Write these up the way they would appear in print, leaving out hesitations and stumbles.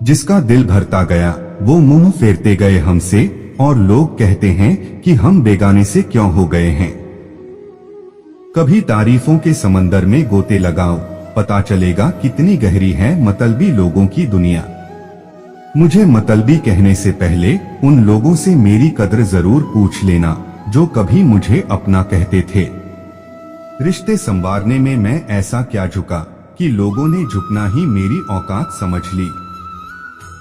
जिसका दिल भरता गया वो मुंह फेरते गए हमसे, और लोग कहते हैं कि हम बेगाने से क्यों हो गए हैं। कभी तारीफों के समंदर में गोते लगाओ, पता चलेगा कितनी गहरी है मतलबी लोगों की दुनिया। मुझे मतलबी कहने से पहले उन लोगों से मेरी कद्र जरूर पूछ लेना जो कभी मुझे अपना कहते थे। रिश्ते संवारने में मैं ऐसा क्या झुका कि लोगों ने झुकना ही मेरी औकात समझ ली।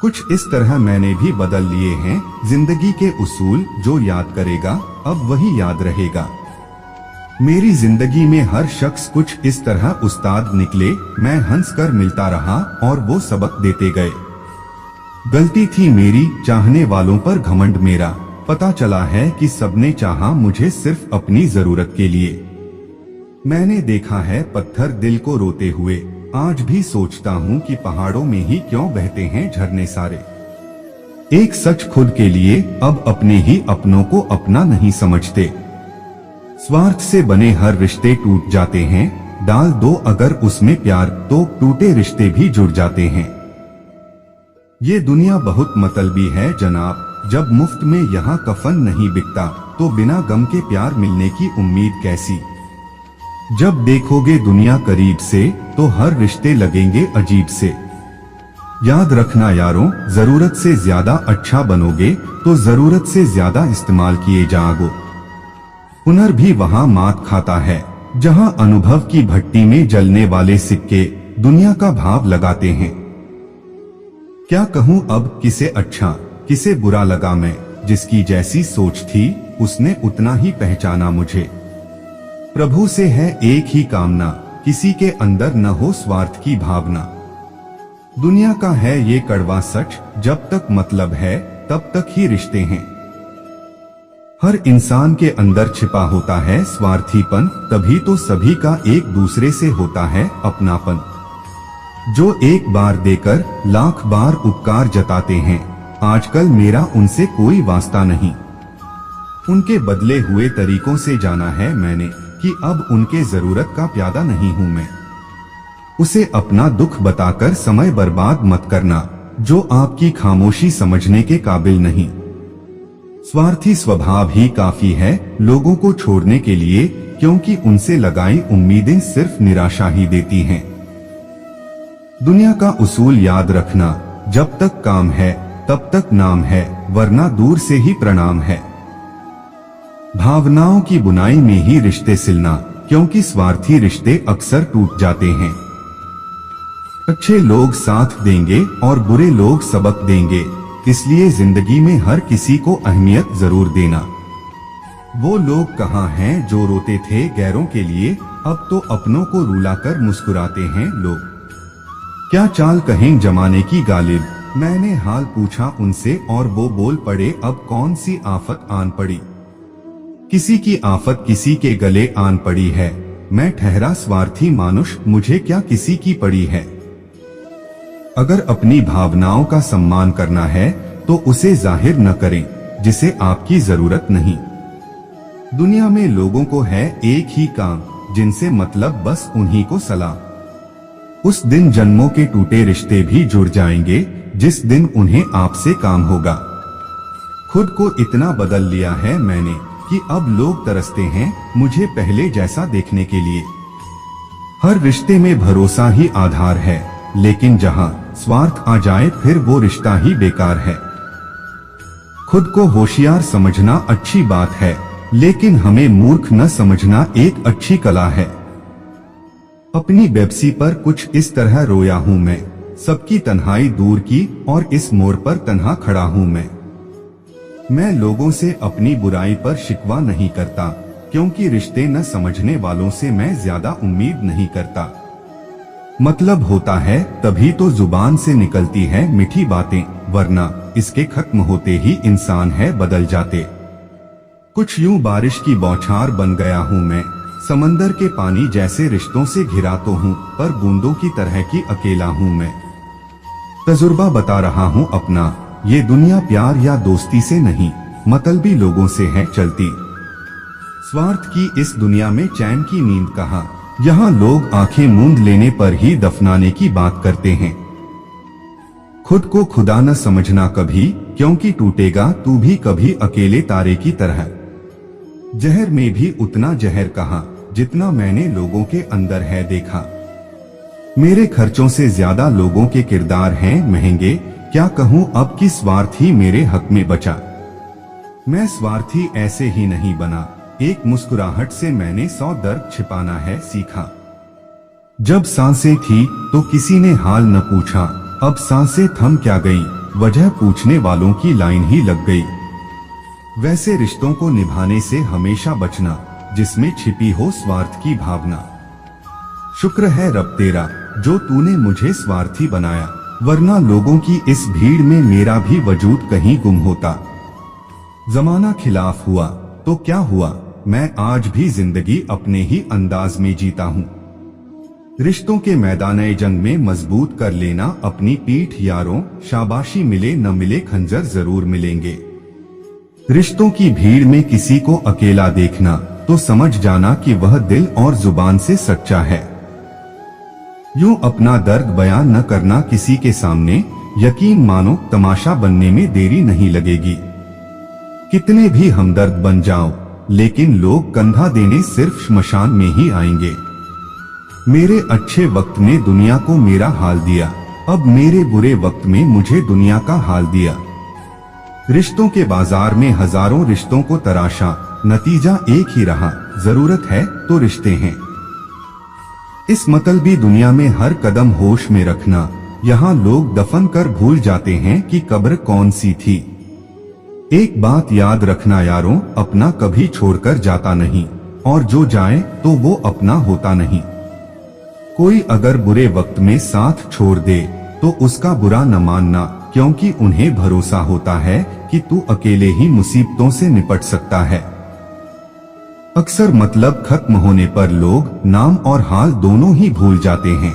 कुछ इस तरह मैंने भी बदल लिए हैं जिंदगी के उसूल, जो याद करेगा अब वही याद रहेगा। मेरी जिंदगी में हर शख्स कुछ इस तरह उस्ताद निकले, मैं हंसकर मिलता रहा और वो सबक देते गए। गलती थी मेरी, चाहने वालों पर घमंड मेरा, पता चला है कि सबने चाहा मुझे सिर्फ अपनी जरूरत के लिए। मैंने देखा है पत्थर दिल को रोते हुए, आज भी सोचता हूँ कि पहाड़ों में ही क्यों बहते हैं झरने सारे। एक सच खुद के लिए अब अपने ही अपनों को अपना नहीं समझते। स्वार्थ से बने हर रिश्ते टूट जाते हैं, डाल दो अगर उसमें प्यार तो टूटे रिश्ते भी जुड़ जाते हैं। ये दुनिया बहुत मतलबी है जनाब, जब मुफ्त में यहाँ कफन नहीं बिकता तो बिना गम के प्यार मिलने की उम्मीद कैसी। जब देखोगे दुनिया करीब से तो हर रिश्ते लगेंगे अजीब से। याद रखना यारों, जरूरत से ज्यादा अच्छा बनोगे तो जरूरत से ज्यादा इस्तेमाल किए जाओगे। हुनर भी वहाँ मात खाता है जहाँ अनुभव की भट्टी में जलने वाले सिक्के दुनिया का भाव लगाते हैं। क्या कहूँ अब किसे अच्छा किसे बुरा लगा, मैं जिसकी जैसी सोच थी उसने उतना ही पहचाना मुझे। प्रभु से है एक ही कामना, किसी के अंदर न हो स्वार्थ की भावना। दुनिया का है ये कड़वा सच, जब तक मतलब है तब तक ही रिश्ते हैं। हर इंसान के अंदर छिपा होता है स्वार्थीपन, तभी तो सभी का एक दूसरे से होता है अपनापन। जो एक बार देकर लाख बार उपकार जताते हैं, आजकल मेरा उनसे कोई वास्ता नहीं। उनके बदले हुए तरीकों से जाना है मैंने कि अब उनके जरूरत का प्यादा नहीं हूं मैं। उसे अपना दुख बताकर समय बर्बाद मत करना, जो आपकी खामोशी समझने के काबिल नहीं। स्वार्थी स्वभाव ही काफी है लोगों को छोड़ने के लिए, क्योंकि उनसे लगाई उम्मीदें सिर्फ निराशा ही देती हैं। दुनिया का उसूल याद रखना, जब तक काम है तब तक नाम है, वरना दूर से ही प्रणाम है। भावनाओं की बुनाई में ही रिश्ते सिलना, क्योंकि स्वार्थी रिश्ते अक्सर टूट जाते हैं। अच्छे लोग साथ देंगे और बुरे लोग सबक देंगे, इसलिए जिंदगी में हर किसी को अहमियत जरूर देना। वो लोग कहाँ हैं जो रोते थे गैरों के लिए, अब तो अपनों को रुलाकर मुस्कुराते हैं लोग। क्या चाल कहें जमाने की गालिब, मैंने हाल पूछा उनसे और वो बोल पड़े, अब कौन सी आफत आन पड़ी। किसी की आफत किसी के गले आन पड़ी है, मैं ठहरा स्वार्थी मानुष, मुझे क्या किसी की पड़ी है। अगर अपनी भावनाओं का सम्मान करना है तो उसे जाहिर न करें जिसे आपकी जरूरत नहीं। दुनिया में लोगों को है एक ही काम, जिनसे मतलब बस उन्हीं को सलाम। उस दिन जन्मों के टूटे रिश्ते भी जुड़ जाएंगे, जिस दिन उन्हें आपसे काम होगा। खुद को इतना बदल लिया है मैंने कि अब लोग तरसते हैं मुझे पहले जैसा देखने के लिए। हर रिश्ते में भरोसा ही आधार है, लेकिन जहां स्वार्थ आ जाए फिर वो रिश्ता ही बेकार है। खुद को होशियार समझना अच्छी बात है, लेकिन हमें मूर्ख न समझना एक अच्छी कला है। अपनी बेबसी पर कुछ इस तरह रोया हूँ मैं, सबकी तन्हाई दूर की और इस मोड़ पर तन्हा खड़ा हूँ मैं लोगों से अपनी बुराई पर शिकवा नहीं करता, क्योंकि रिश्ते न समझने वालों से मैं ज्यादा उम्मीद नहीं करता। मतलब होता है तभी तो जुबान से निकलती है मीठी बातें, वरना इसके खत्म होते ही इंसान है बदल जाते। कुछ यूं बारिश की बौछार बन गया हूँ मैं, समंदर के पानी जैसे रिश्तों से घिरा तो हूँ, पर बूंदों की तरह की अकेला हूँ मैं। तजुर्बा बता रहा हूँ अपना, ये दुनिया प्यार या दोस्ती से नहीं, मतलबी लोगों से है चलती। स्वार्थ की इस दुनिया में चैन की नींद कहाँ, यहाँ लोग आंखें मूंद लेने पर ही दफनाने की बात करते हैं। खुद को खुदा न समझना कभी, क्योंकि टूटेगा तू भी कभी अकेले तारे की तरह। जहर में भी उतना जहर कहा जितना मैंने लोगों के अंदर है देखा। मेरे खर्चों से ज्यादा लोगों के किरदार हैं महंगे, क्या कहूँ अब कि स्वार्थ ही मेरे हक में बचा। मैं स्वार्थी ऐसे ही नहीं बना, एक मुस्कुराहट से मैंने 100 दर्द छिपाना है सीखा। जब सांसें थी तो किसी ने हाल न पूछा, अब सांसें थम क्या गई, वजह पूछने वालों की लाइन ही लग गई। वैसे रिश्तों को निभाने से हमेशा बचना जिसमें छिपी हो स्वार्थ की भावना। शुक्र है रब तेरा जो तूने मुझे स्वार्थी बनाया, वरना लोगों की इस भीड़ में मेरा भी वजूद कहीं गुम होता। जमाना खिलाफ हुआ तो क्या हुआ, मैं आज भी जिंदगी अपने ही अंदाज में जीता हूँ। रिश्तों के मैदाने जंग में मजबूत कर लेना अपनी पीठ यारों, शाबाशी मिले न मिले खंजर जरूर मिलेंगे। रिश्तों की भीड़ में किसी को अकेला देखना तो समझ जाना कि वह दिल और जुबान से सच्चा है। यूं अपना दर्द बयान न करना किसी के सामने, यकीन मानो तमाशा बनने में देरी नहीं लगेगी। कितने भी हमदर्द बन जाओ, लेकिन लोग कंधा देने सिर्फ श्मशान में ही आएंगे। मेरे अच्छे वक्त ने दुनिया को मेरा हाल दिया, अब मेरे बुरे वक्त में मुझे दुनिया का हाल दिया। रिश्तों के बाजार में हजारों रिश्तों को तराशा, नतीजा एक ही रहा, जरूरत है तो रिश्ते हैं। इस मतलबी दुनिया में हर कदम होश में रखना, यहाँ लोग दफन कर भूल जाते हैं कि कब्र कौन सी थी। एक बात याद रखना यारों, अपना कभी छोड़कर जाता नहीं, और जो जाए तो वो अपना होता नहीं। कोई अगर बुरे वक्त में साथ छोड़ दे तो उसका बुरा न मानना, क्योंकि उन्हें भरोसा होता है कि तू अकेले ही मुसीबतों से निपट सकता है। अक्सर मतलब खत्म होने पर लोग नाम और हाल दोनों ही भूल जाते हैं।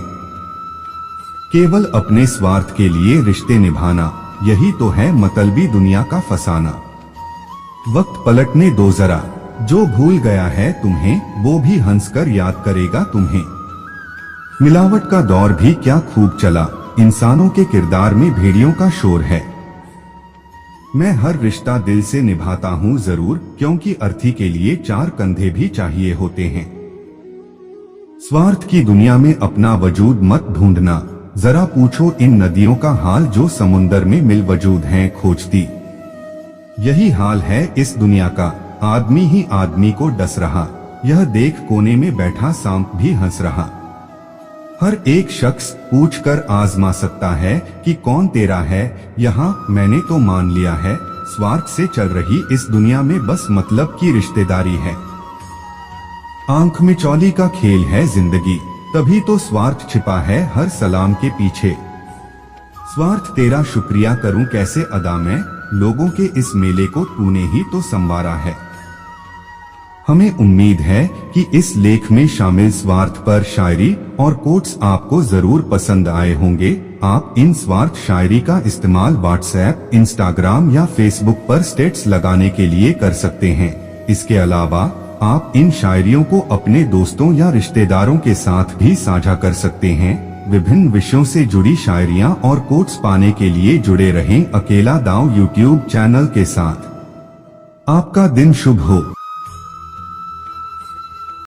केवल अपने स्वार्थ के लिए रिश्ते निभाना, यही तो है मतलबी दुनिया का फसाना। वक्त पलटने दो जरा, जो भूल गया है तुम्हें वो भी हंसकर याद करेगा तुम्हें। मिलावट का दौर भी क्या खूब चला, इंसानों के किरदार में भेड़ियों का शोर है। मैं हर रिश्ता दिल से निभाता हूँ जरूर, क्योंकि अर्थी के लिए 4 कंधे भी चाहिए होते हैं। स्वार्थ की दुनिया में अपना वजूद मत ढूंढना, जरा पूछो इन नदियों का हाल जो समुंदर में मिल वजूद हैं खोजती। यही हाल है इस दुनिया का, आदमी ही आदमी को डस रहा, यह देख कोने में बैठा सांप भी हंस रहा। हर एक शख्स पूछकर आजमा सकता है कि कौन तेरा है, यहाँ मैंने तो मान लिया है, स्वार्थ से चल रही इस दुनिया में बस मतलब की रिश्तेदारी है। आंख में चौली का खेल है जिंदगी, तभी तो स्वार्थ छिपा है हर सलाम के पीछे। स्वार्थ तेरा शुक्रिया करूं कैसे अदा मैं, लोगों के इस मेले को तूने ही तो संवारा है। हमें उम्मीद है कि इस लेख में शामिल स्वार्थ पर शायरी और कोट्स आपको जरूर पसंद आए होंगे। आप इन स्वार्थ शायरी का इस्तेमाल व्हाट्सएप, इंस्टाग्राम या फेसबुक पर स्टेटस लगाने के लिए कर सकते हैं। इसके अलावा आप इन शायरियों को अपने दोस्तों या रिश्तेदारों के साथ भी साझा कर सकते हैं। विभिन्न विषयों से जुड़ी शायरियां और कोट्स पाने के लिए जुड़े रहें अकेला दाव यूट्यूब चैनल के साथ। आपका दिन शुभ हो।